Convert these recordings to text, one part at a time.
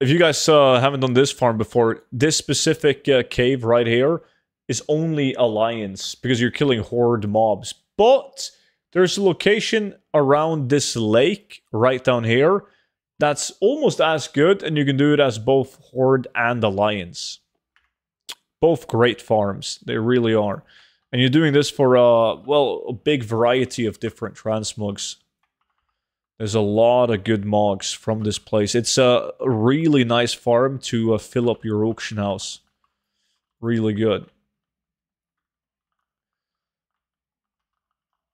if you guys haven't done this farm before, this specific cave right here is only alliance because you're killing horde mobs. But there's a location around this lake right down here that's almost as good, and you can do it as both horde and alliance. Both great farms, they really are. And you're doing this for, well, a big variety of different transmogs. There's a lot of good mogs from this place. It's a really nice farm to fill up your auction house. Really good.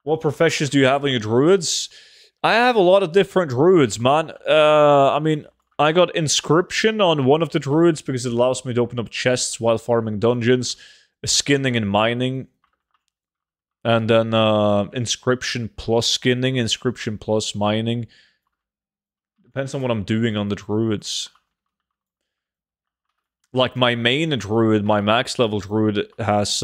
What professions do you have on your druids? I have a lot of different druids, man. I mean, I got inscription on one of the druids because it allows me to open up chests while farming dungeons, skinning and mining. And then inscription plus skinning, inscription plus mining. Depends on what I'm doing on the druids. Like my main druid, my max level druid has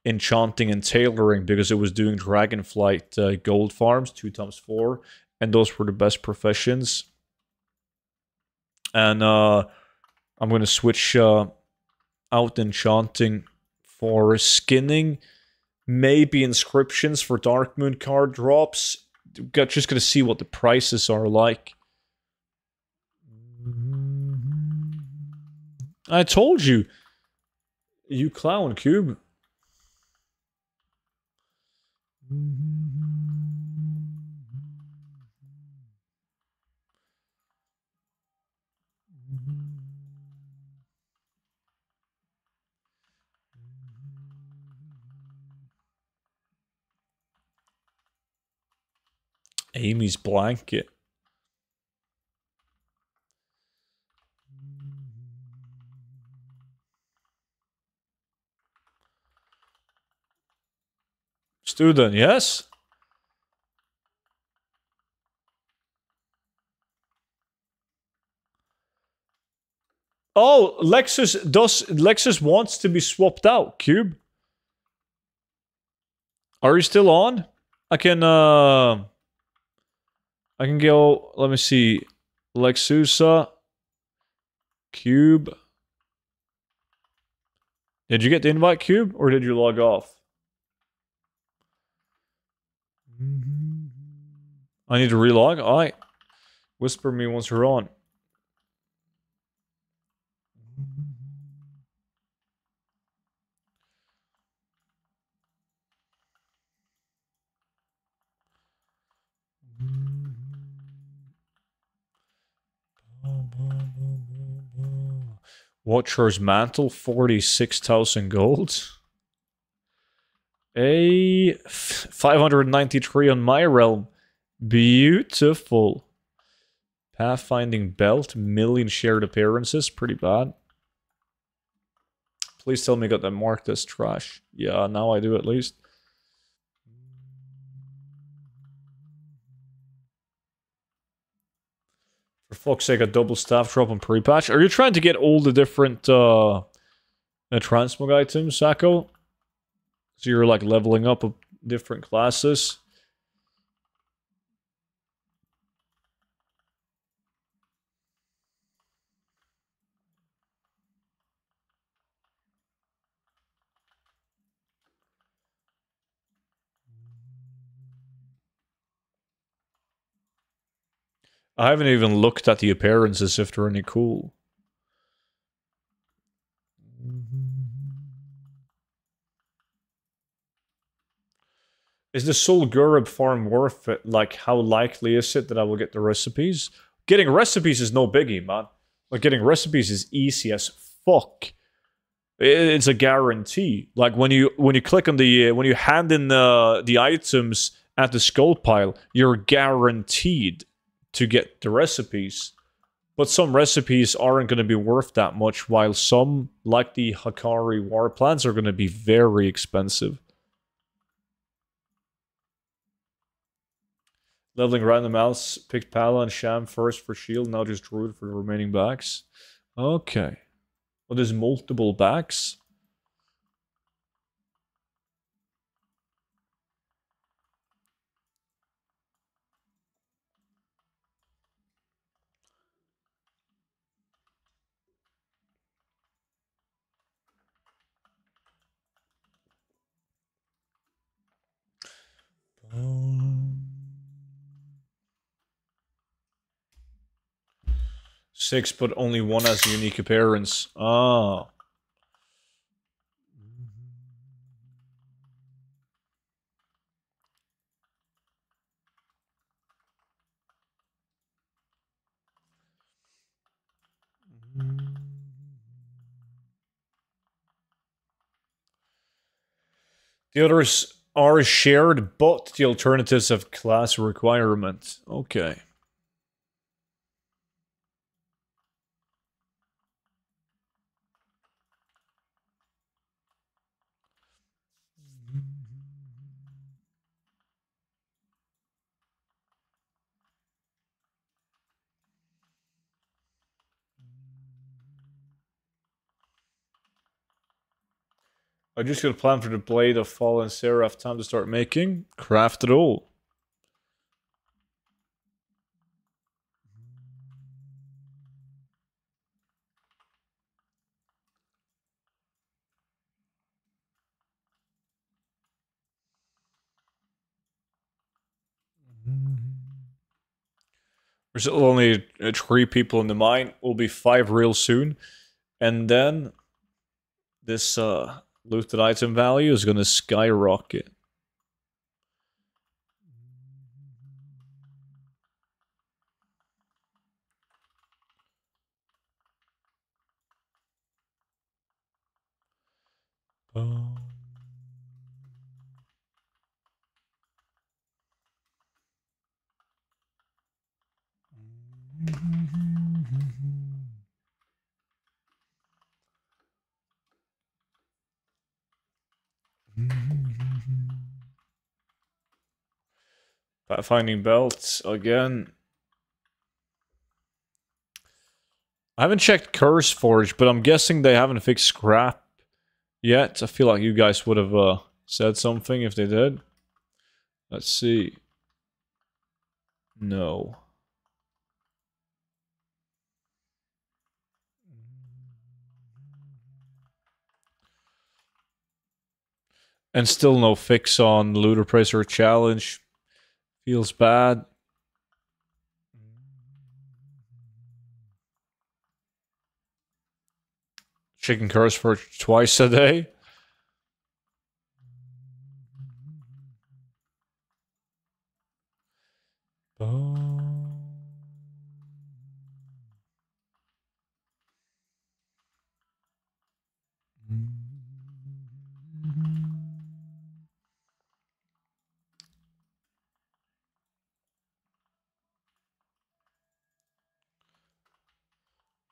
enchanting and tailoring because it was doing Dragonflight gold farms, 2x4. And those were the best professions. And I'm going to switch out enchanting for skinning. Maybe inscriptions for Darkmoon card drops. Just gonna see what the prices are like. I told you. You clown, Cube. Amy's blanket. Student, yes? Oh, Lexus wants to be swapped out, Cube. Are you still on? I can go, let me see. Lexusa. Cube. Did you get the invite, Cube, or did you log off? I need to relog? Alright. Whisper me once you're on. Watcher's Mantle, 46,000 gold. 593 on my realm. Beautiful. Pathfinding Belt, million shared appearances. Pretty bad. Please tell me I got that marked as trash. Yeah, now I do at least. For fuck's sake, a double staff drop on pre-patch. Are you trying to get all the different transmog items, Sacco? So you're like leveling up different classes? I haven't even looked at the appearances if they're any cool. Is the Sol Gurub farm worth it? Like, how likely is it that I will get the recipes? Getting recipes is no biggie, man. Like, getting recipes is easy as fuck. It's a guarantee. Like, when you click on the... when you hand in the items at the skull pile, you're guaranteed to get the recipes. But some recipes aren't going to be worth that much, while some, like the Hakari war plants, are going to be very expensive. Leveling random else, picked Pala and Sham first for shield, now just Druid for the remaining backs. Okay. Well, there's multiple backs. 6, but only one has a unique appearance. Ah. The others are shared, but the alternatives have class requirement. Okay. I just got a plan for the Blade of Fallen Seraph. Time to start making. Craft it all. There's only 3 people in the mine. Will be 5 real soon. And then this looted item value is going to skyrocket. Finding belts again. I haven't checked Curse Forge, but I'm guessing they haven't fixed scrap yet. I feel like you guys would have said something if they did. Let's see. No. And still no fix on Looter Pricer Challenge. Feels bad. Checking Curse Forge twice a day.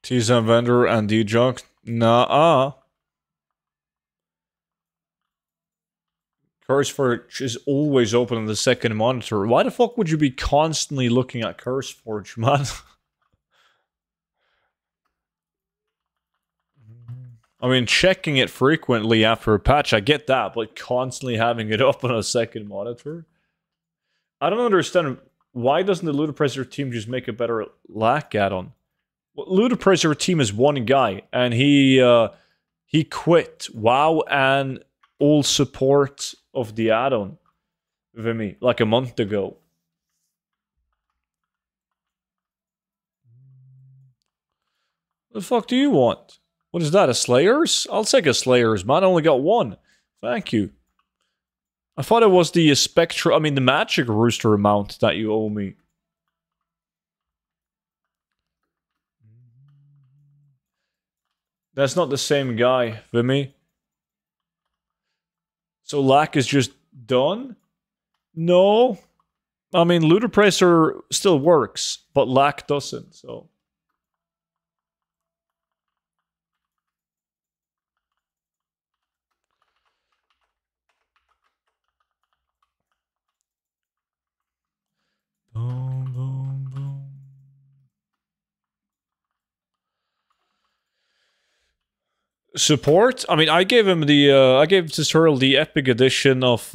T-Zam vendor and D-Junk. Nah. Curse Forge is always open on the second monitor. Why the fuck would you be constantly looking at Curse Forge, man? I mean, checking it frequently after a patch, I get that, but constantly having it up on a second monitor? I don't understand. Why doesn't the Looter Pricer team just make a better lack add-on? Well, Looter Pricer team is one guy, and he quit WoW and all support of the add-on with me like a month ago. What the fuck do you want? What is that, a Slayers? I'll take a Slayers, man. I only got one. Thank you. I thought it was the Spectra, the Magic Rooster amount that you owe me. That's not the same guy, Vimy. So Lack is just done? No. Looter Pricer still works, but Lack doesn't, so... Boom, boom, boom. Support? I gave him I gave Tutorial the epic edition of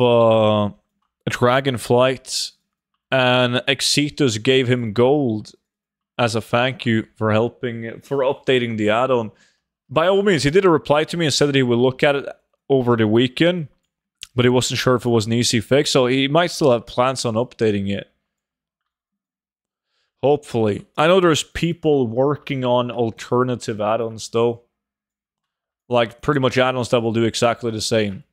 Dragonflight, and Exitus gave him gold as a thank you for updating the add-on. By all means, he did a reply to me and said that he would look at it over the weekend, but he wasn't sure if it was an easy fix, so he might still have plans on updating it. Hopefully. I know there's people working on alternative add-ons, though. Like, pretty much add-ons that will do exactly the same.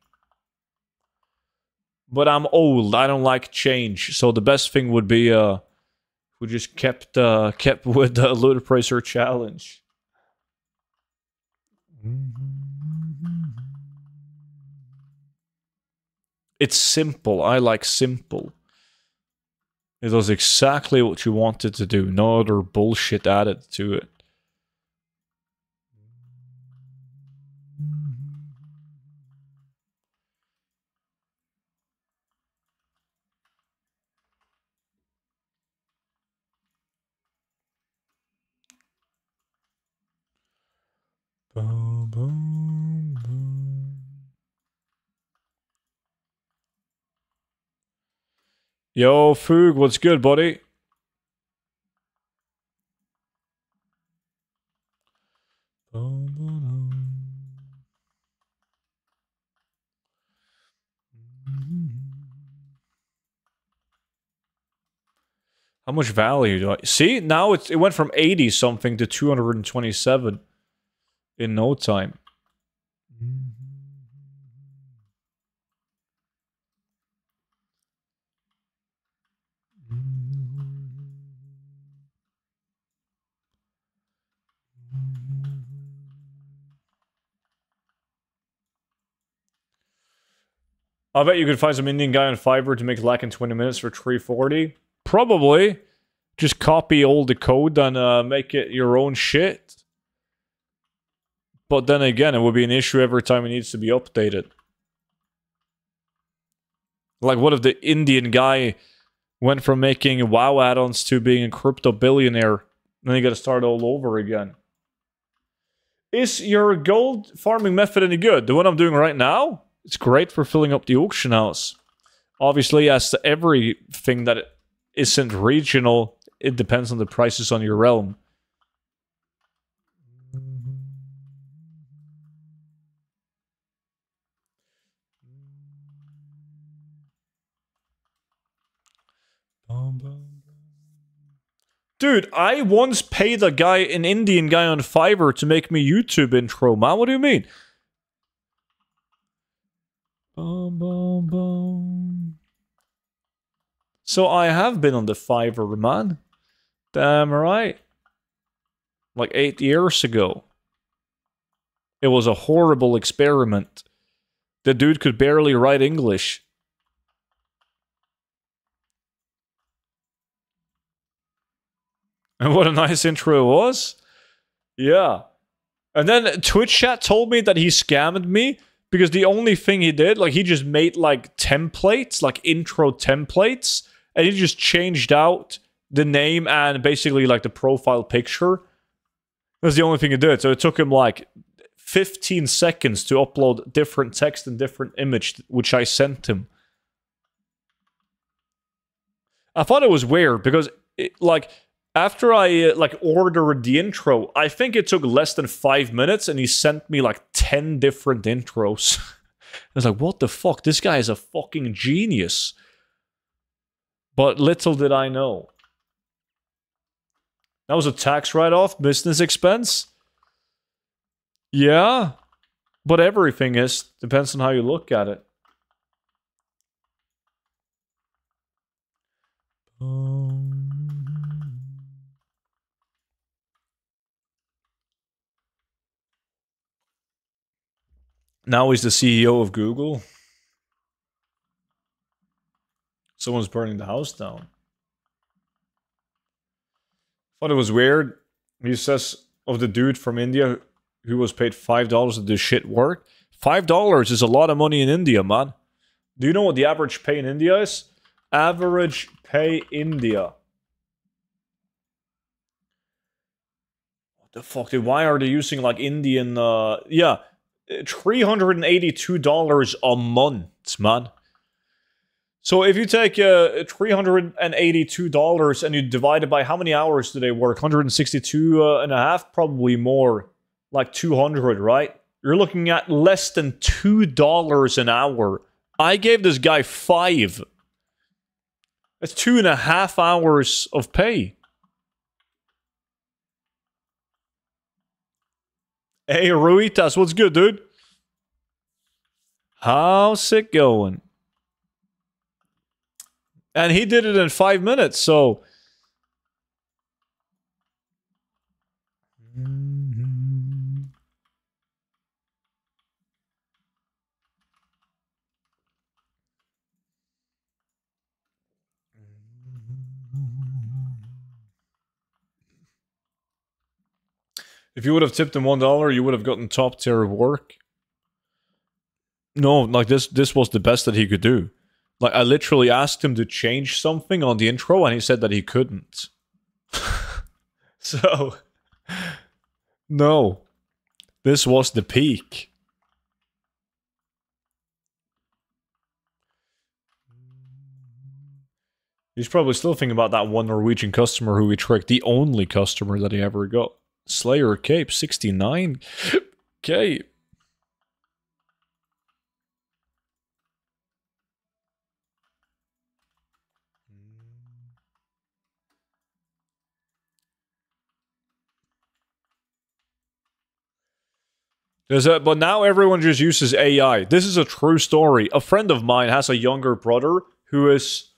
But I'm old. I don't like change. So the best thing would be, we just kept with the Ludicrous challenge. It's simple. I like simple. It does exactly what you want it to do. No other bullshit added to it. Boom, boom, boom. Yo, Foog, what's good, buddy? Boom, boom, boom. How much value do I see? Now it went from 80 something to 227 in no time. I bet you could find some Indian guy on Fiverr to make Lack in 20 minutes for 340. Probably. Just copy all the code and make it your own shit. But then again, it would be an issue every time it needs to be updated. Like, what if the Indian guy went from making WoW add-ons to being a crypto billionaire? Then you gotta start all over again. Is your gold farming method any good? The one I'm doing right now? It's great for filling up the auction house. Obviously, as to everything that isn't regional, it depends on the prices on your realm. Dude, I once paid a guy, an Indian guy on Fiverr to make me YouTube intro, man. What do you mean? Boom, boom, boom. So I have been on the Fiverr, man. Damn right. Like 8 years ago. It was a horrible experiment. The dude could barely write English. And what a nice intro it was. Yeah. And then Twitch chat told me that he scammed me because the only thing he did, like, he just made, like, templates, like, intro templates, and he just changed out the name and basically, like, the profile picture. That's the only thing he did. So it took him, like, 15 seconds to upload different text and different image, which I sent him. I thought it was weird because, like, after I, ordered the intro, I think it took less than 5 minutes, and he sent me, like, 10 different intros. I was like, what the fuck? This guy is a fucking genius. But little did I know. That was a tax write-off, business expense? Yeah. But everything is. Depends on how you look at it. Now he's the CEO of Google. Someone's burning the house down. Thought it was weird. He says of the dude from India who was paid $5 to do shit work. $5 is a lot of money in India, man. Do you know what the average pay in India is? Average pay India. What the fuck, dude? Why are they using, like, Indian, yeah. $382 a month, man. So if you take $382 and you divide it by how many hours do they work? 162 and a half? Probably more. Like 200, right? You're looking at less than $2 an hour. I gave this guy 5. That's 2.5 hours of pay. Hey, Ruitas, what's good, dude? How's it going? And he did it in 5 minutes, so... If you would have tipped him $1, you would have gotten top tier work. No, like this was the best that he could do. Like I literally asked him to change something on the intro and he said that he couldn't. So no. This was the peak. He's probably still thinking about that one Norwegian customer who he tricked, the only customer that he ever got. Slayer Cape 69. Cape. But now everyone just uses AI. This is a true story. A friend of mine has a younger brother who is,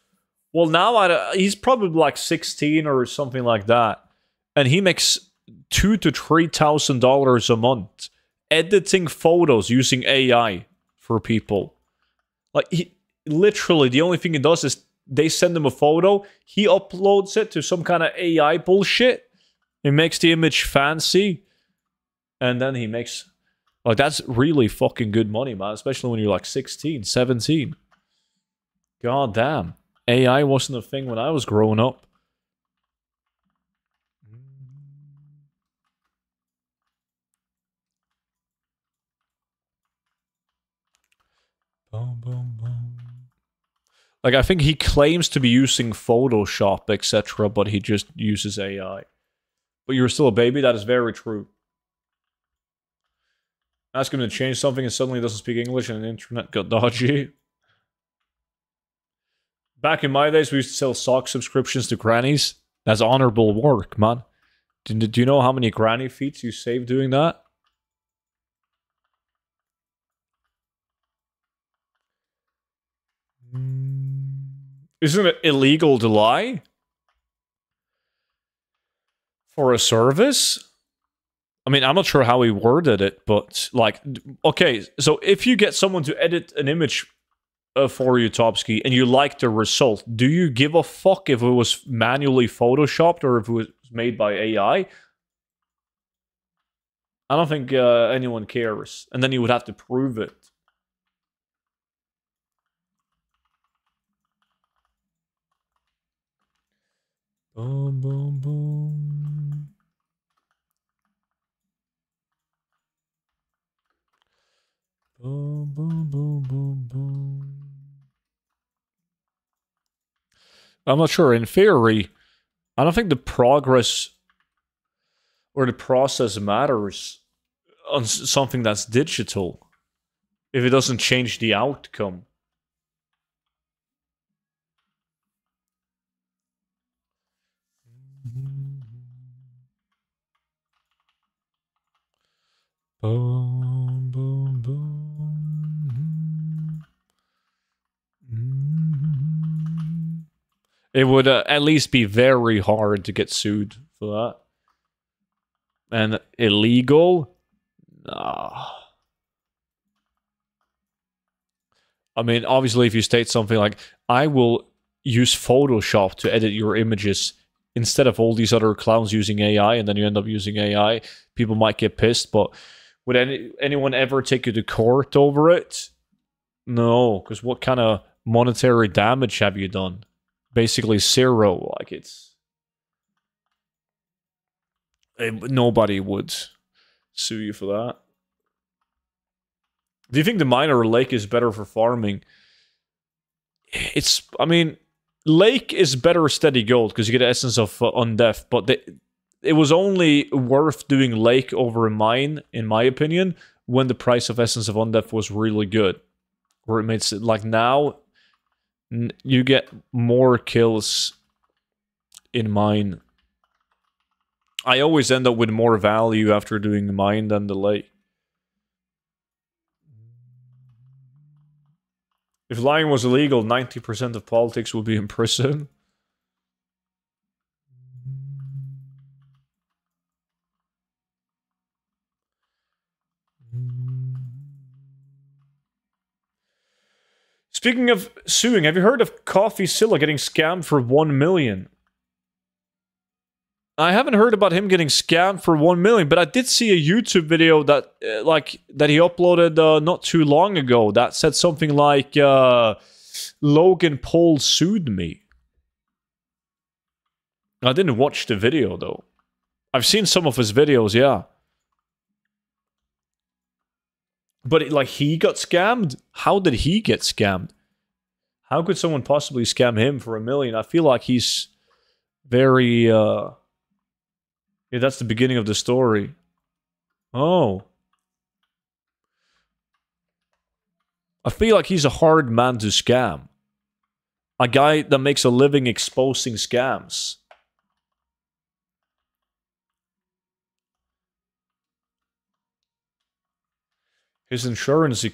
well, now he's probably like 16 or something like that, and he makes $2,000 to $3,000 a month editing photos using AI for people. Like he literally, the only thing he does is they send him a photo, he uploads it to some kind of AI bullshit, he makes the image fancy, and then he makes. Like, that's really fucking good money, man. Especially when you're like 16, 17. God damn. AI wasn't a thing when I was growing up. Boom, boom, boom. Like, I think he claims to be using Photoshop, etc., but he just uses AI. But you're still a baby? That is very true. Ask him to change something and suddenly he doesn't speak English and the internet got dodgy. Back in my days, we used to sell sock subscriptions to grannies. That's honorable work, man. Do you know how many granny feats you save doing that? Isn't it illegal to lie? For a service? I mean, I'm not sure how he worded it, but like, okay, so if you get someone to edit an image for you, Topsky, and you like the result, do you give a fuck if it was manually photoshopped or if it was made by AI? I don't think anyone cares. And then you would have to prove it. Boom, boom, boom. Boom, boom, boom, boom, boom. I'm not sure. In theory, I don't think the progress or the process matters on something that's digital if it doesn't change the outcome. Boom, boom, boom. It would at least be very hard to get sued for that. And illegal? Nah. I mean, obviously, if you state something like, I will use Photoshop to edit your images instead of all these other clowns using AI, and then you end up using AI, people might get pissed, but would anyone ever take you to court over it? No, because what kind of monetary damage have you done? Basically zero. Like, nobody would sue you for that. Do you think the mine or lake is better for farming? I mean, lake is better steady gold because you get the essence of undeath, but it was only worth doing lake over mine, in my opinion, when the price of essence of undeath was really good. Where it made it like now, you get more kills in mine. I always end up with more value after doing mine than the lake. If lying was illegal, 90% of politics would be in prison. Speaking of suing, have you heard of CoffeeZilla getting scammed for 1 million? I haven't heard about him getting scammed for 1 million, but I did see a YouTube video that that he uploaded not too long ago that said something like Logan Paul sued me. I didn't watch the video though. I've seen some of his videos, yeah. But like he got scammed? How did he get scammed? How could someone possibly scam him for 1 million? I feel like he's very yeah, that's the beginning of the story. Oh. I feel like he's a hard man to scam. A guy that makes a living exposing scams. His insurance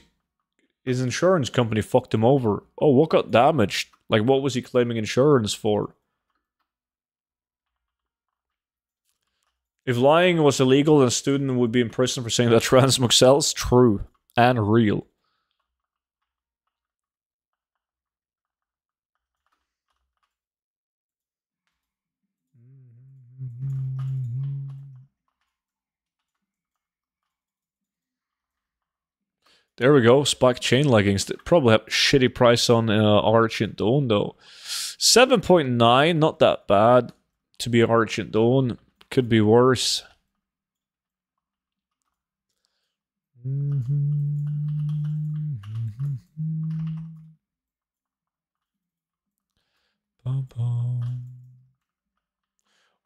company fucked him over. Oh, what got damaged? Like, what was he claiming insurance for? If lying was illegal, then a student would be in prison for saying that transmog sells. True. And real. There we go. Spiked chain leggings. They probably have shitty price on Argent Dawn though. 7.9, not that bad to be Argent Dawn. Could be worse.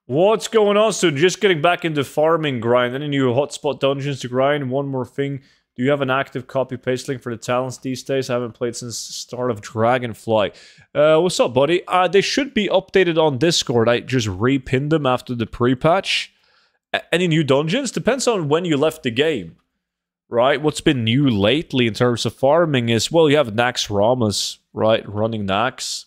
What's going on, student? Just getting back into farming grind. Any new hotspot dungeons to grind? One more thing. Do you have an active copy-paste link for the talents these days? I haven't played since the start of Dragonfly. What's up, buddy? They should be updated on Discord. I just repinned them after the pre-patch. Any new dungeons? Depends on when you left the game. Right? What's been new lately in terms of farming is, well, you have Naxxramas, right? Running Nax.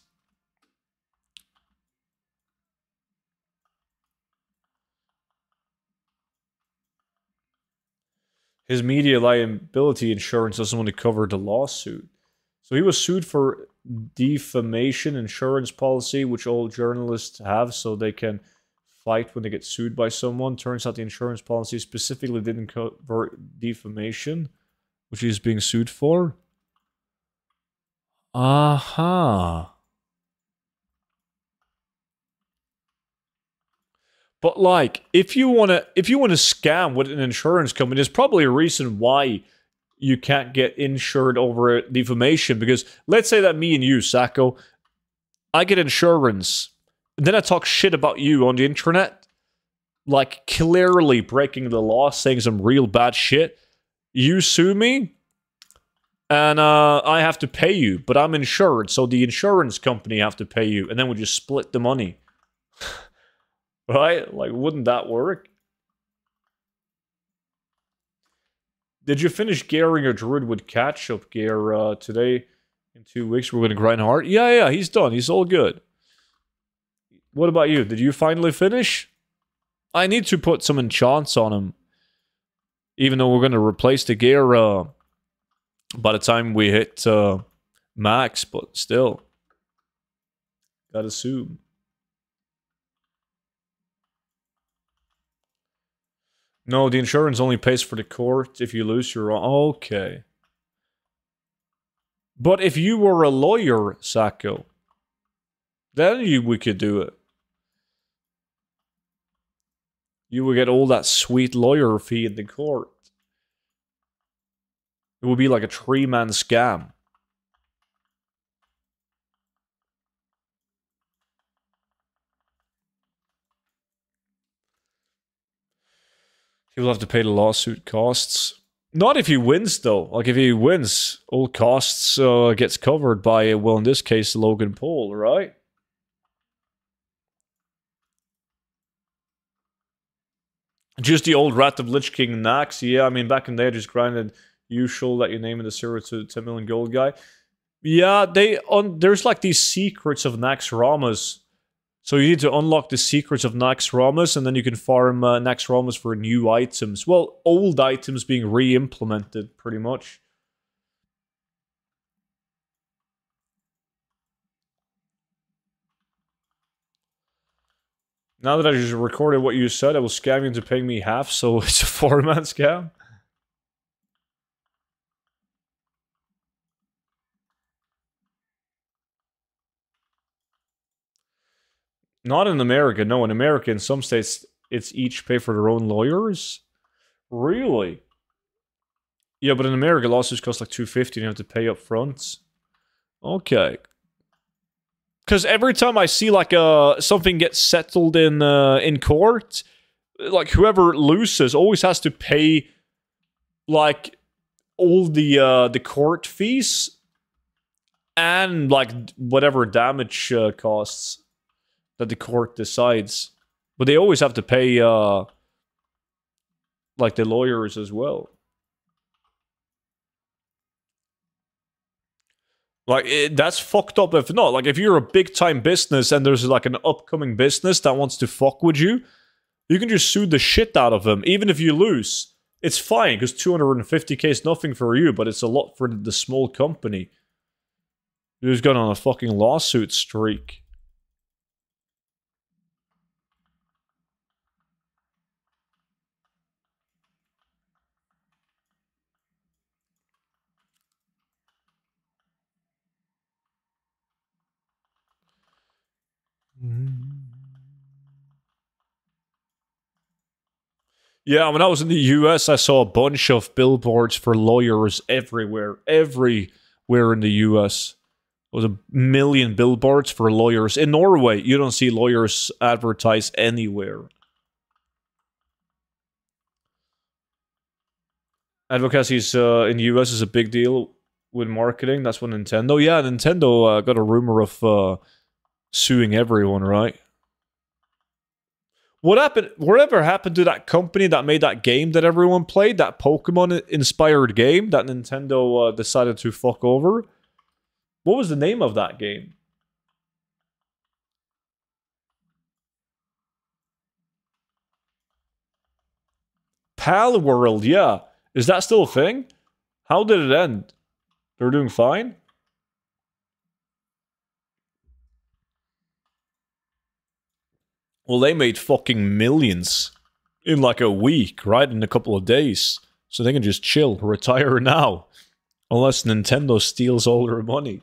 His media liability insurance doesn't want to cover the lawsuit. So he was sued for defamation insurance policy, which all journalists have so they can fight when they get sued by someone. Turns out the insurance policy specifically didn't cover defamation, which he's being sued for. Aha. But like, if you wanna scam with an insurance company, there's probably a reason why you can't get insured over defamation. Because let's say that me and you, Sacco, I get insurance, and then I talk shit about you on the internet, like clearly breaking the law, saying some real bad shit. You sue me, and I have to pay you, but I'm insured, so the insurance company have to pay you, and then we just split the money. Right? Like, wouldn't that work? Did you finish gearing your druid with catch-up gear today? In 2 weeks, we're going to grind hard? Yeah, he's done. He's all good. What about you? Did you finally finish? I need to put some enchants on him. Even though we're going to replace the gear by the time we hit max, but still. Gotta assume. No, the insurance only pays for the court if you lose your own. Okay. But if you were a lawyer, Sacco, then we could do it. You would get all that sweet lawyer fee in the court. It would be like a 3-man scam. He'll have to pay the lawsuit costs. Not if he wins, though. Like, if he wins, all costs gets covered by, well, in this case, Logan Paul, right? Just the old Wrath of Lich King Nax. Yeah, I mean, back in the day, I just grinded usual that you name in the 0 to 10 million gold guy. Yeah, there's like these secrets of Naxxramas. So you need to unlock the secrets of Naxxramas, and then you can farm Naxxramas for new items. Well, old items being re-implemented, pretty much. Now that I just recorded what you said, I will scam you into paying me half, so it's a 4-man scam. Not in America, no. In America, in some states, it's each pay for their own lawyers. Really? Yeah, but in America, lawsuits cost like $250 and you have to pay up front. Okay. Because every time I see like something gets settled in court, like whoever loses always has to pay like all the court fees and like whatever damage costs that the court decides. But they always have to pay like the lawyers as well. Like, that's fucked up if not. Like, if you're a big-time business and there's, like, an upcoming business that wants to fuck with you, you can just sue the shit out of them, even if you lose. It's fine, because 250k is nothing for you, but it's a lot for the small company. You just got on a fucking lawsuit streak. Yeah, when I was in the US, I saw a bunch of billboards for lawyers everywhere. Everywhere in the US. There was a million billboards for lawyers. In Norway, you don't see lawyers advertise anywhere. Advocacies in the US is a big deal with marketing. That's what Nintendo... Yeah, Nintendo got a rumor of suing everyone, right? What happened? Whatever happened to that company that made that game that everyone played? That Pokemon-inspired game that Nintendo decided to fuck over? What was the name of that game? Palworld, yeah. Is that still a thing? How did it end? They're doing fine? Well, they made fucking millions in like a week, right? In a couple of days. So they can just chill, retire now. Unless Nintendo steals all their money.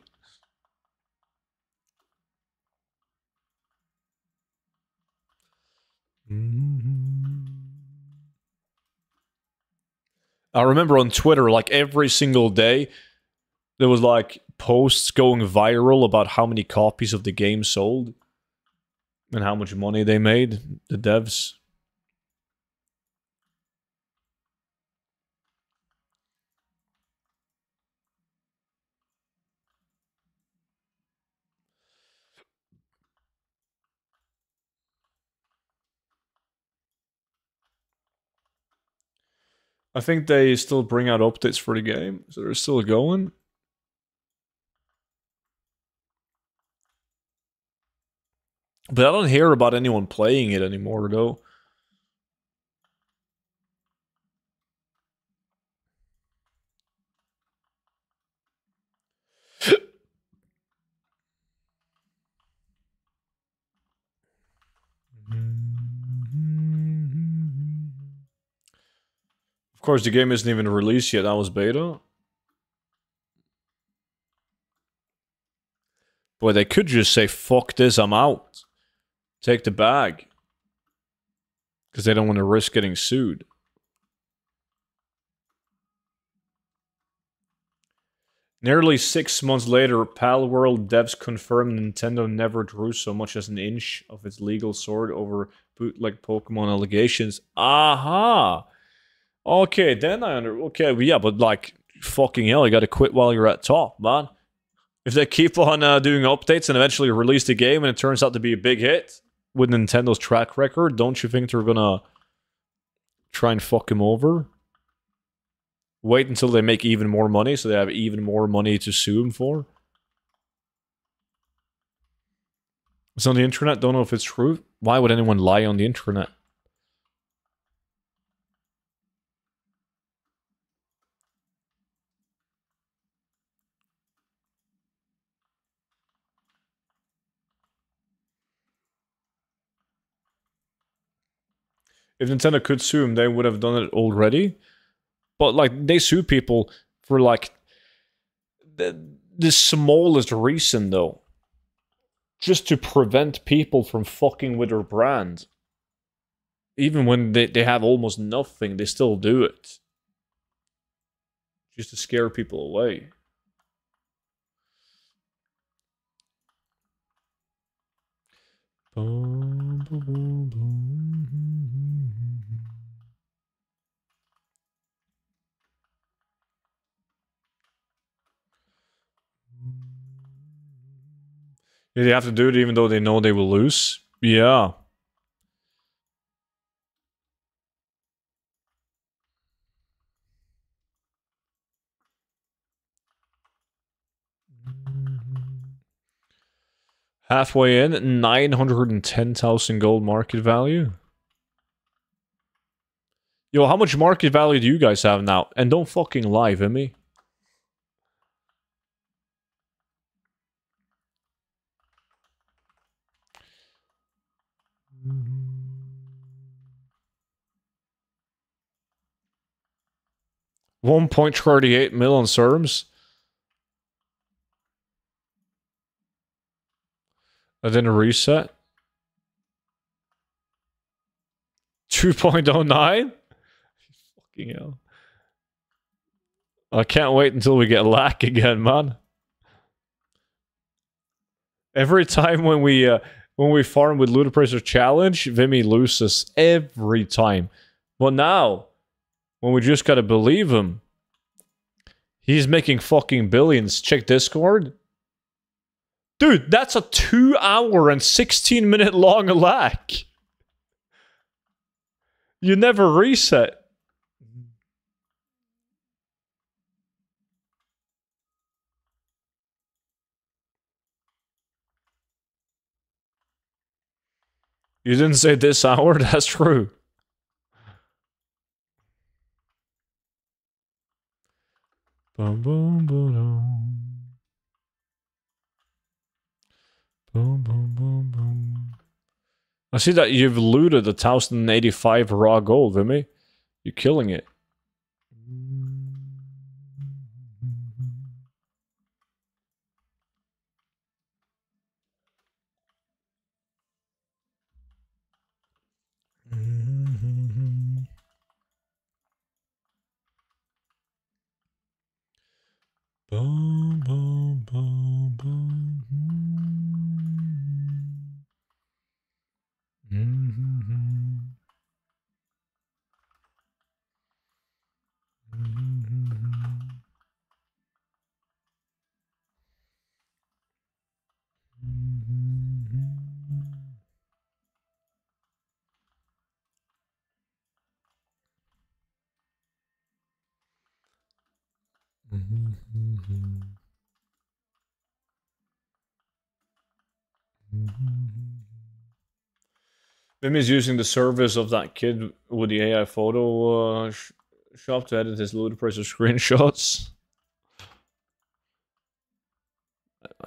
I remember on Twitter, like every single day, there was like posts going viral about how many copies of the game sold. And how much money they made, the devs. I think they still bring out updates for the game, so they're still going. But I don't hear about anyone playing it anymore, though. Of course, the game isn't even released yet. That was beta. Boy, they could just say, fuck this, I'm out. Take the bag. Because they don't want to risk getting sued. Nearly 6 months later, Palworld devs confirmed Nintendo never drew so much as an inch of its legal sword over bootleg Pokemon allegations. Aha! Okay, then okay, yeah, but like, fucking hell, you gotta quit while you're at top, man. If they keep on doing updates and eventually release the game and it turns out to be a big hit with Nintendo's track record, don't you think they're gonna try and fuck him over. Wait until they make even more money, so they have even more money to sue him for. It's on the internet, don't know if it's true. Why would anyone lie on the internet? If Nintendo could sue him, they would have done it already. But, like, they sue people for, like, the smallest reason, though. Just to prevent people from fucking with their brand. Even when they have almost nothing, they still do it. Just to scare people away. Boom, boom, boom, boom. Yeah, they have to do it even though they know they will lose. Yeah. Halfway in, 910,000 gold market value. Yo, how much market value do you guys have now? And don't fucking lie, Vimy. $1.38 million serms. And then a reset. 2.09? Fucking hell. I can't wait until we get lack again, man. Every time when we farm with Ludicrous Challenge, Vimy loses every time. But now, when we just gotta believe him, he's making fucking billions. Check Discord. Dude, that's a 2 hour and 16 minute long lack. You never reset. You didn't say this hour? That's true. Boom, boom, boom. Boom, boom, boom, boom. I see that you've looted 1,085 raw gold, Vimy. You're killing it. Boom, boom, boom, boom. Vimy is using the service of that kid with the AI photo shop to edit his ludicrous screenshots.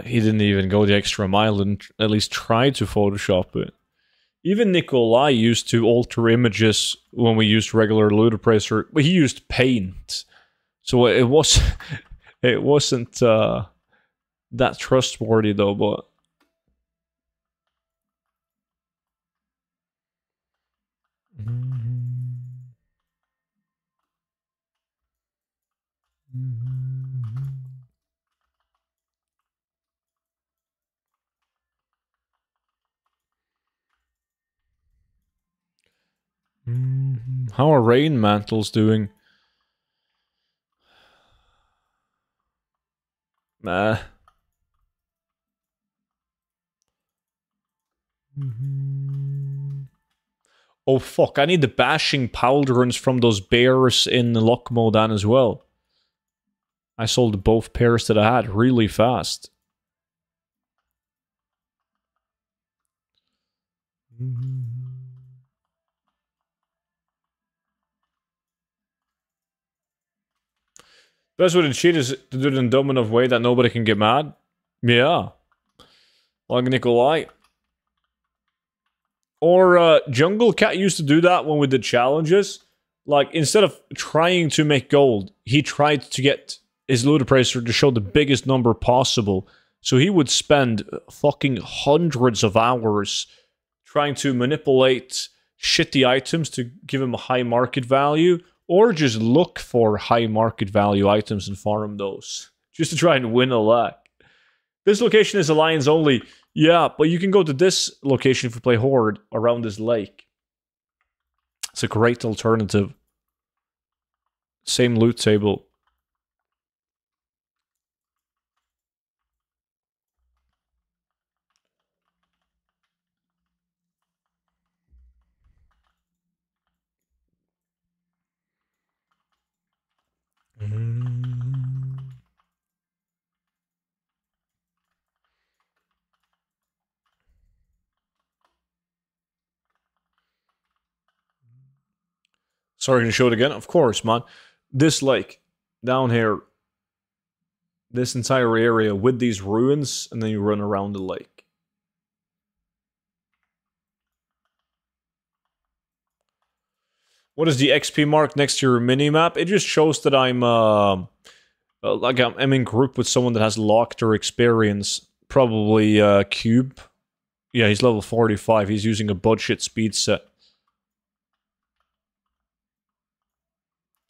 He didn't even go the extra mile and at least try to Photoshop it. Even Nikolai used to alter images when we used regular Ludipressor, but he used Paint. So it was it wasn't that trustworthy though, but how are rain mantles doing? Nah. Oh fuck, I need the bashing pauldrons from those bears in Lochmodan as well. I sold both pairs that I had really fast. Best way to cheat is to do it in a dumb enough way that nobody can get mad. Yeah. Like Nikolai. Or Jungle Cat used to do that when we did challenges. Like, instead of trying to make gold, he tried to get his Ludipracer to show the biggest number possible. So he would spend fucking hundreds of hours trying to manipulate shitty items to give him a high market value, or just look for high market value items and farm those, just to try and win a lag. This location is Alliance only. Yeah, but you can go to this location if you play Horde around this lake. It's a great alternative. Same loot table. Sorry, can you show it again? Of course, man. This lake down here, this entire area with these ruins, and then you run around the lake. What is the XP mark next to your minimap? It just shows that I'm I'm in group with someone that has locked or experience. Probably Cube. Yeah, he's level 45. He's using a budget speed set.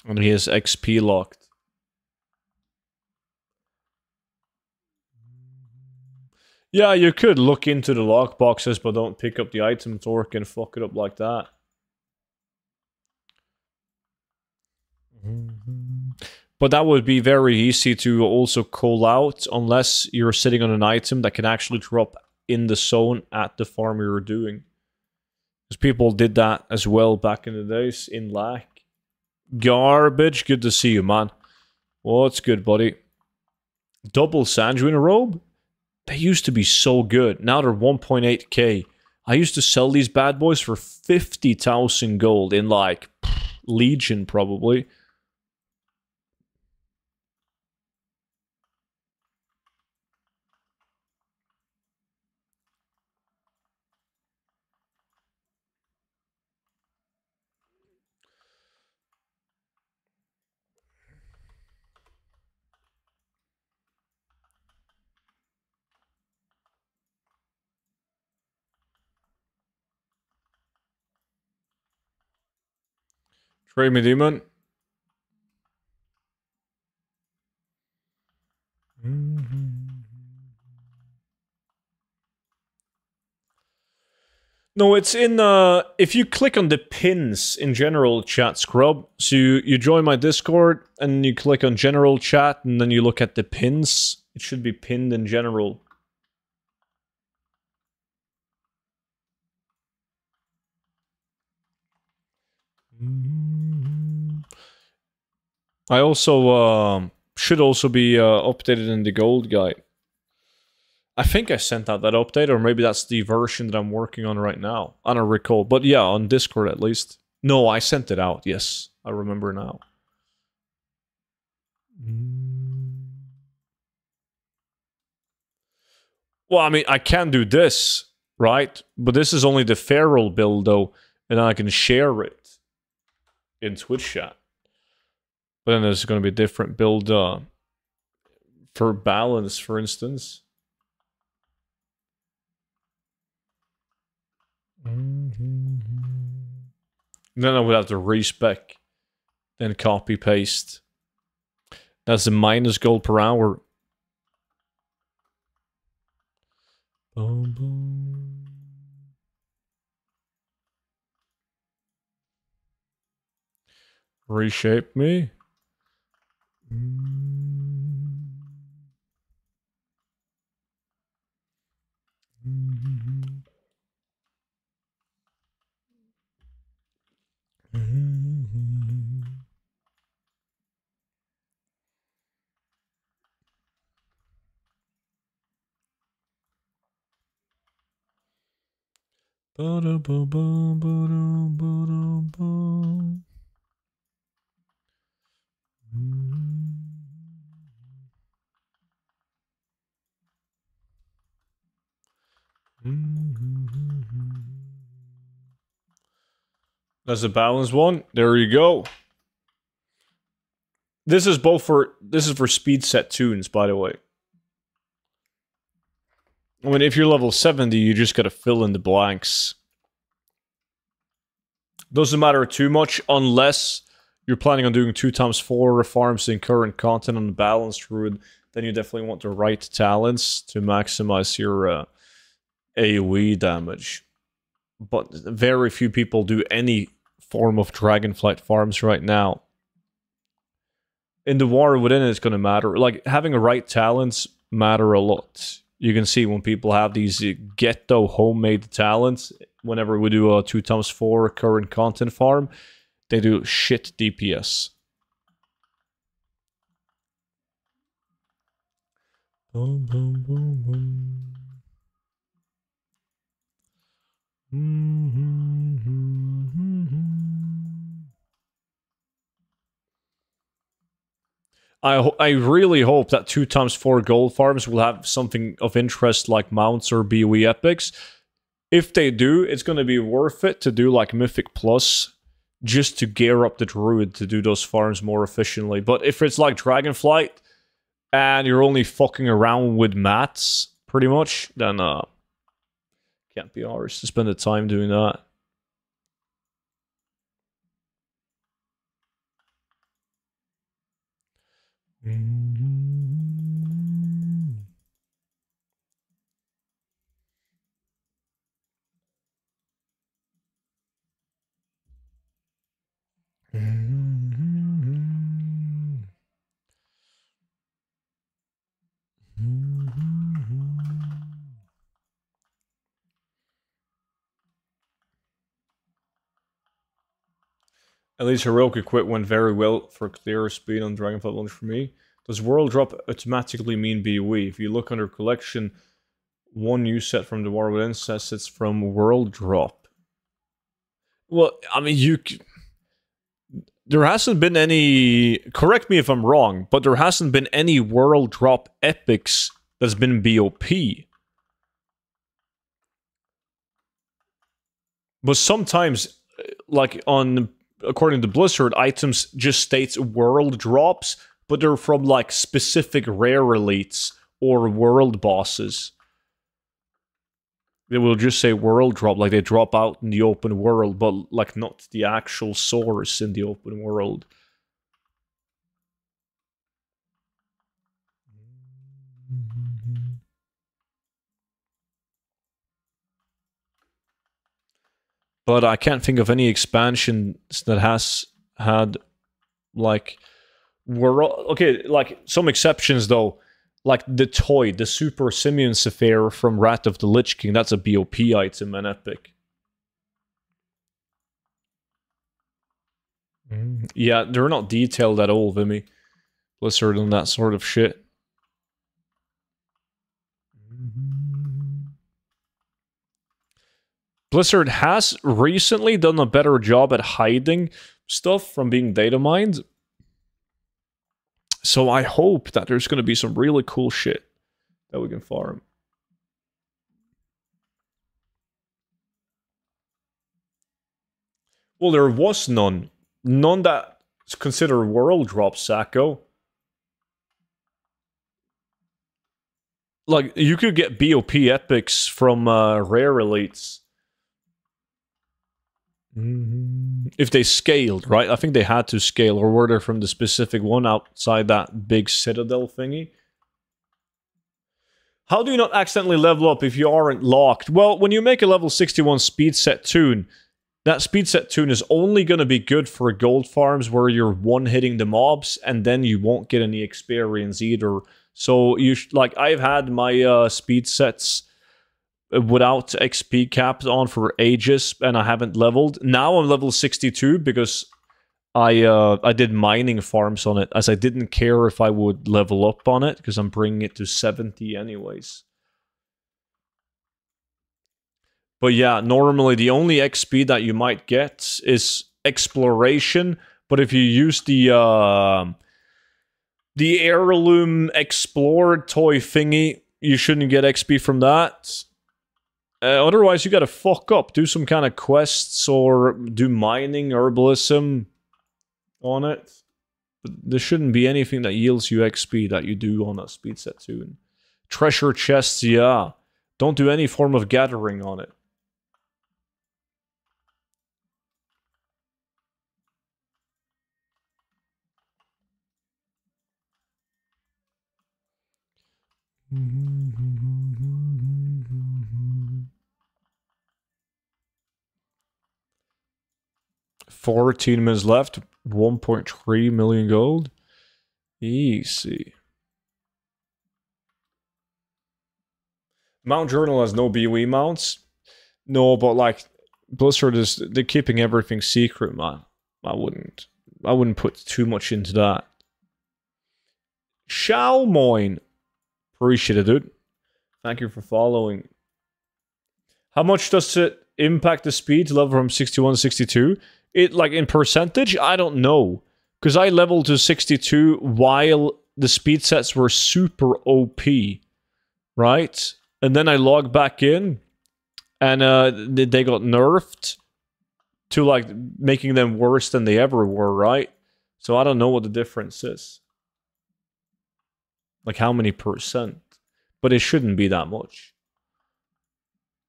And he has XP locked. Yeah, you could look into the lock boxes, but don't pick up the item torque and fuck it up like that. But that would be very easy to also call out, unless you're sitting on an item that can actually drop in the zone at the farm you're doing. Because people did that as well back in the days in LAC. Garbage, good to see you, man. What's good, buddy? Double Sanguine robe? They used to be so good. Now they're 1.8k. I used to sell these bad boys for 50,000 gold in like Legion, probably. Trade me, demon. No, it's in, if you click on the pins in general chat, Scrub, so you join my Discord, and you click on general chat, and then you look at the pins, it should be pinned in general. I also, should also be updated in the gold guide. I think I sent out that update, or maybe that's the version that I'm working on right now. I don't recall, but yeah, on Discord at least. No, I sent it out, yes. I remember now. Well, I mean, I can do this, right? But this is only the feral build, though, and I can share it in Twitch chat. But then there's going to be a different build for balance, for instance. Then I would have to respec, then copy paste. That's the minus gold per hour. Boom, boom. Reshape me. That's a balanced one. There you go. This is for speed set tunes, by the way. I mean, if you're level 70, you just gotta fill in the blanks. Doesn't matter too much unless you're planning on doing 2x4 farms in current content on the balanced druid. Then you definitely want the right talents to maximize your AoE damage. But very few people do any form of Dragonflight farms right now. In the War Within, it's going to matter. Like, having the right talents matter a lot. You can see when people have these ghetto homemade talents, whenever we do a 2x4 current content farm, they do shit DPS. Boom, boom, boom, boom. I really hope that 2x4 gold farms will have something of interest like mounts or BOE epics. If they do, it's going to be worth it to do like Mythic Plus just to gear up the druid to do those farms more efficiently. But if it's like Dragonflight and you're only fucking around with mats pretty much, then can't be ours to spend the time doing that. At least Heroic Quit went very well for clear speed on Dragonflight launch for me. Does World Drop automatically mean BOE? If you look under collection, one new set from the War Within says it's from World Drop. Well, I mean, there hasn't been any... Correct me if I'm wrong, but there hasn't been any World Drop epics that's been BOP. But sometimes, like according to Blizzard, items just states world drops, but they're from like specific rare elites or world bosses. They will just say world drop, like they drop out in the open world, but like not the actual source in the open world. But I can't think of any expansions that has had like world. Okay, like some exceptions though, like the toy, the Super Simeon Sapphire from Wrath of the Lich King. That's a BOP item and epic. Yeah, they're not detailed at all, Vimy. Blizzard and that sort of shit. Blizzard has recently done a better job at hiding stuff from being data mined. So I hope that there's going to be some really cool shit that we can farm. Well, there was none. None that's considered world drop, Sacco. Like, you could get BOP epics from rare elites. If they scaled, right? I think they had to scale, or were they from the specific one outside that big citadel thingy? How do you not accidentally level up if you aren't locked? Well, when you make a level 61 speed set tune, that speed set tune is only going to be good for gold farms where you're one-hitting the mobs, and then you won't get any experience either. So, like, I've had my speed sets without XP capped on for ages, and I haven't leveled. Now I'm level 62 because I did mining farms on it, as I didn't care if I would level up on it, because I'm bringing it to 70 anyways. But yeah, normally the only XP that you might get is exploration. But if you use the heirloom explorer toy thingy, you shouldn't get XP from that. Otherwise, you gotta fuck up. Do some kind of quests or do mining, herbalism on it. But there shouldn't be anything that yields you XP that you do on a speed set tune. Treasure chests, yeah. Don't do any form of gathering on it. $14 minutes left. 1.3 million gold. Easy. Mount Journal has no BOE mounts. No, but like Blizzard they're keeping everything secret, man. I wouldn't put too much into that. Shalmoin. Appreciate it, dude. Thank you for following. How much does it impact the speed to level from 61 to 62? It, like, in percentage? I don't know. Because I leveled to 62 while the speed sets were super OP. Right? And then I logged back in. And they got nerfed to, like, making them worse than they ever were, right? So I don't know what the difference is. Like, how many percent? But it shouldn't be that much.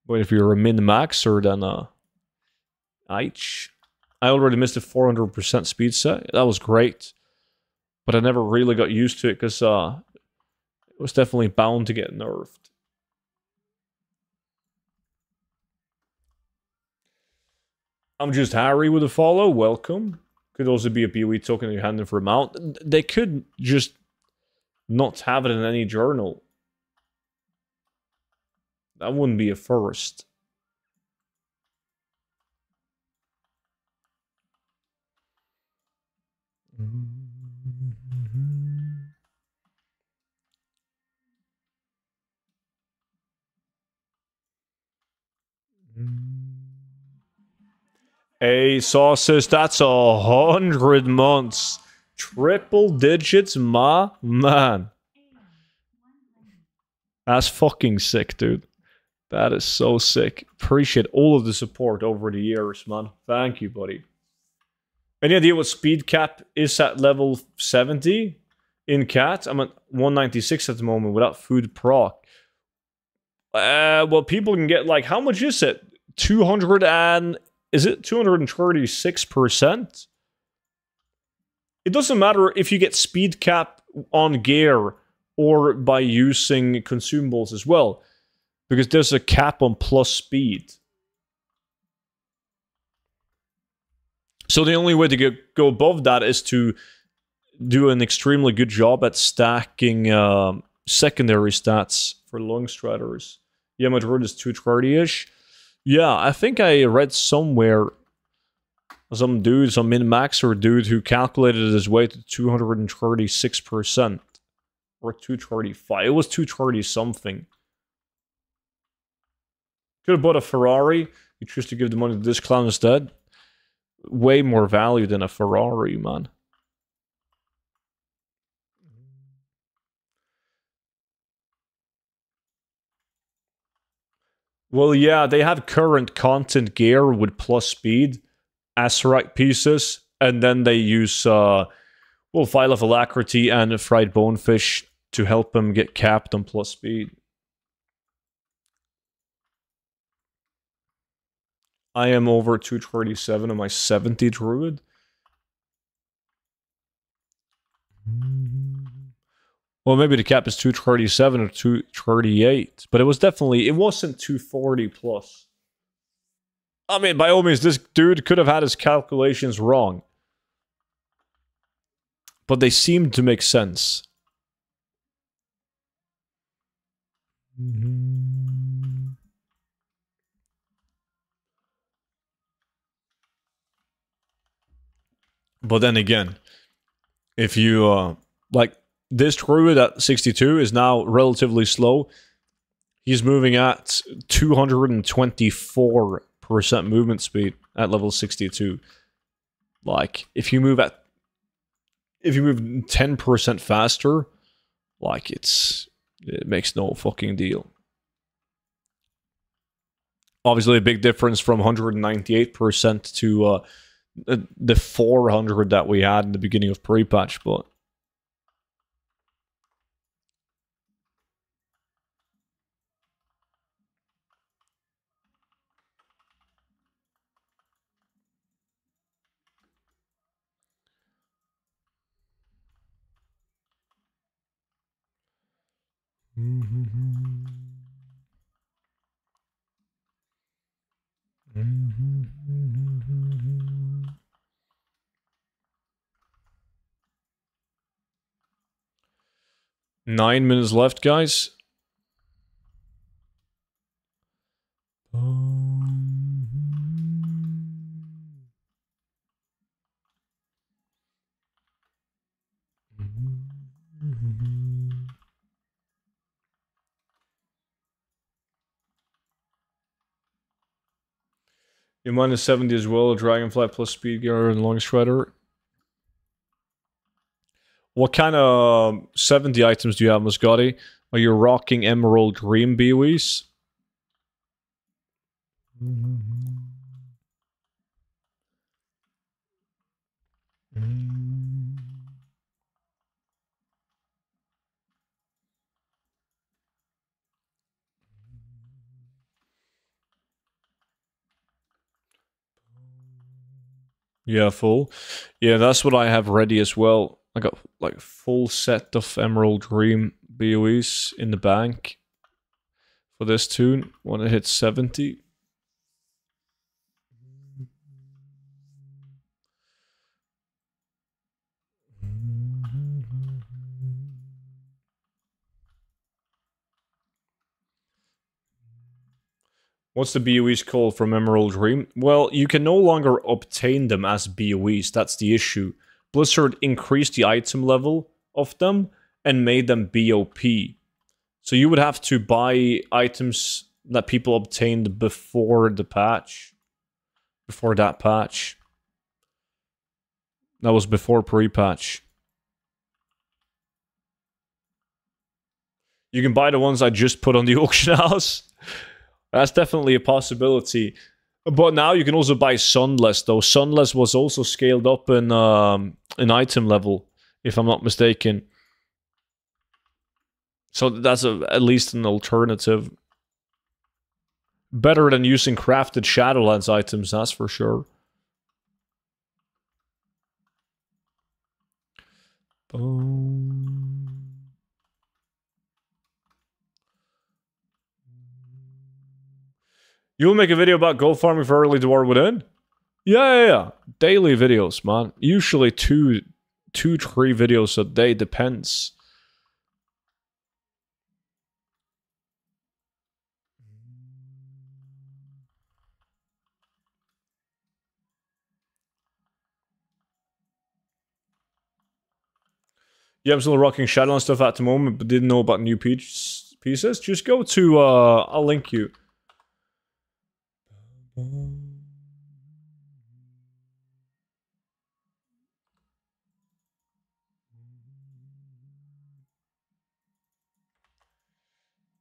But if you're a min-maxer, then, I already missed a 400% speed set. That was great. But I never really got used to it, because, it was definitely bound to get nerfed. I'm just Harry with a follow. Welcome. Could also be a BOE token in your hand for a mount. They could just not have it in any journal. That wouldn't be a first. Hey, Sauces, that's 100 months. Triple digits, my man. That's fucking sick, dude. That is so sick. Appreciate all of the support over the years, man. Thank you, buddy. Any idea what speed cap is at level 70 in cat? I'm at 196 at the moment without food proc. Well, people can get, like, how much is it? 200 and... Is it 236%? It doesn't matter if you get speed cap on gear or by using consumables as well, because there's a cap on plus speed. So the only way to go above that is to do an extremely good job at stacking secondary stats for Lungstriders. Yeah, my druid is 230-ish. Yeah, I think I read somewhere some min-maxer dude who calculated his way to 236%. Or 235. It was 230 something. Could have bought a Ferrari. You choose to give the money to this clown instead. Way more value than a Ferrari, man. Well, yeah, they have current content gear with plus speed, Azerite pieces, and then they use, Vial of Alacrity and Fried Bonefish to help them get capped on plus speed. I am over 237 on my 70 druid. Well, maybe the cap is 237 or 238, but it wasn't 240 plus. I mean, by all means, this dude could have had his calculations wrong. But they seemed to make sense. But then again, if you, like, this druid at 62 is now relatively slow. He's moving at 224% movement speed at level 62. Like, if you move 10% faster, like it makes no fucking deal. Obviously, a big difference from 198% to the 400 that we had in the beginning of pre-patch, but mm-hmm. 9 minutes left, guys. You're minus 70 as well, Dragonfly plus Speed Gear and Long Shredder. What kind of 70 items do you have, Muscotti? Are you rocking Emerald Dream BOEs? Yeah, full. Yeah, that's what I have ready as well. I got like a full set of Emerald Dream BOEs in the bank for this tune when it hits 70. What's the BOEs called from Emerald Dream? Well, you can no longer obtain them as BOEs. That's the issue. Blizzard increased the item level of them and made them BOP. So you would have to buy items that people obtained before the patch. Before that patch. That was before pre-patch. You can buy the ones I just put on the auction house. That's definitely a possibility. But now you can also buy Sunless, though. Sunless was also scaled up in item level, if I'm not mistaken. So that's at least an alternative. Better than using crafted Shadowlands items, that's for sure. You'll make a video about gold farming for early Dwarf Within? Yeah. Daily videos, man. Usually two, 3 videos a day, depends. Yeah, I'm still rocking Shadowlands stuff at the moment, but didn't know about new pieces. Just go to, I'll link you.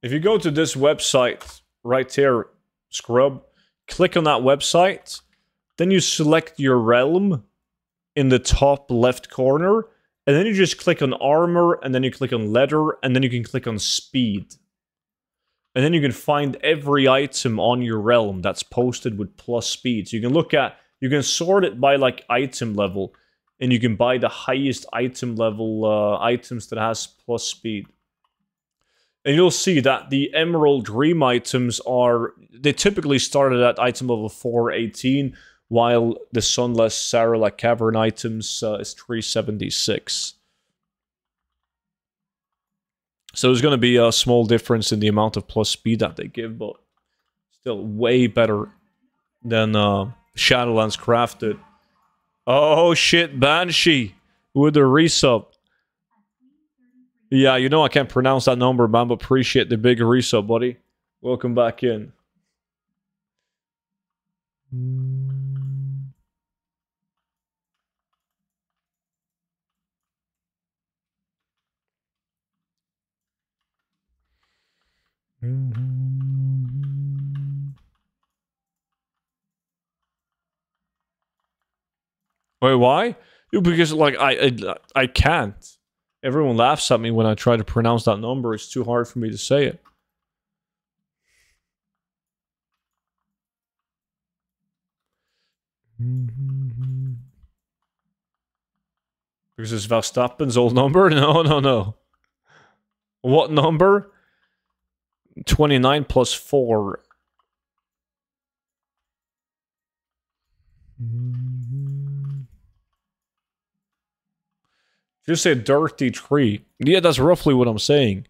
If you go to this website right here, Scrub, click on that website, then you select your realm in the top left corner, and then you just click on armor, and then you click on leather, and then you can click on speed. And then you can find every item on your realm that's posted with plus speed. So you can sort it by like item level, and you can buy the highest item level items that has plus speed. And you'll see that the Emerald Dream items they typically started at item level 418, while the Sunless Sarlacc Cavern items is 376. So there's going to be a small difference in the amount of plus speed that they give, but still way better than Shadowlands Crafted. Oh shit, Banshee with the resub. Yeah, you know I can't pronounce that number, man, but appreciate the big resub, buddy. Welcome back in. Wait, why? Because like I can't. Everyone laughs at me when I try to pronounce that number. It's too hard for me to say it. Because it's Verstappen's old number? No, no, no. What number? 29 plus 4. Just say dirty tree. Yeah, that's roughly what I'm saying.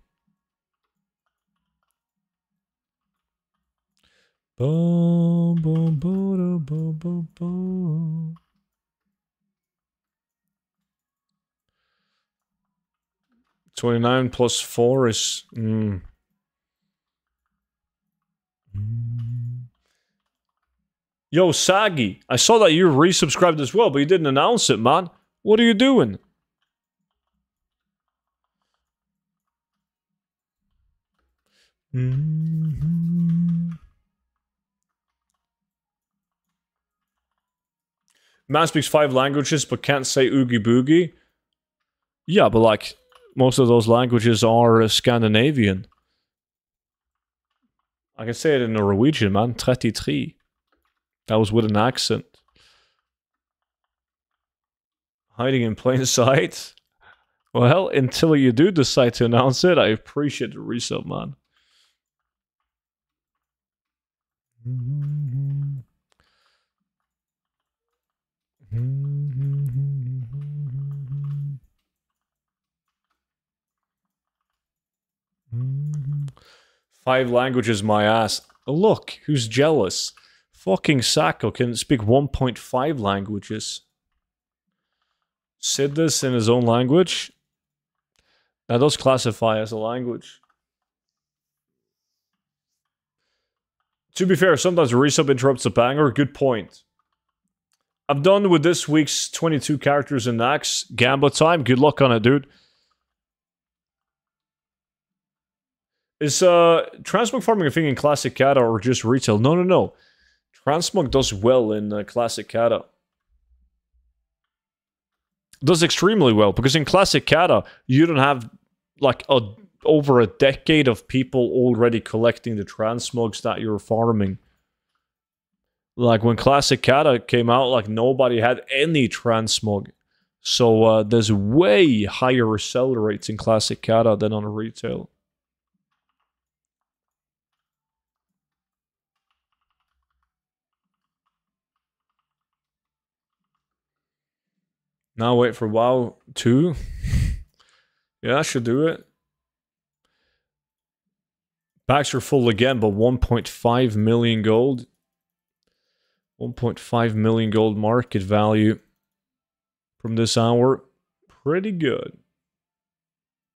Boom, boom, boom, boom, boom, boom. 29 plus 4 is... Yo, Sagi, I saw that you resubscribed as well, but you didn't announce it, man. What are you doing? Man speaks 5 languages but can't say oogie boogie. Yeah, but like, most of those languages are Scandinavian. I can say it in Norwegian, man. 33. That was with an accent. Hiding in plain sight? Well, until you do decide to announce it, I appreciate the resub, man. Five languages, my ass. Look, who's jealous? Fucking Sacco can speak 1.5 languages. Said this in his own language. That does classify as a language. To be fair, sometimes a resub interrupts a banger. Good point. I'm done with this week's 22 characters in Nax. Gamba time. Good luck on it, dude. Is Transmog farming a thing in Classic Kata or just retail? No, no, no. Transmog does well in Classic Kata. Does extremely well, because in Classic Kata, you don't have like over a decade of people already collecting the transmogs that you're farming. Like when Classic Kata came out, like nobody had any transmog. So there's way higher sell rates in Classic Kata than on retail. Now wait for WoW 2. Yeah, I should do it. Packs are full again, but 1.5 million gold. 1.5 million gold market value from this hour. Pretty good.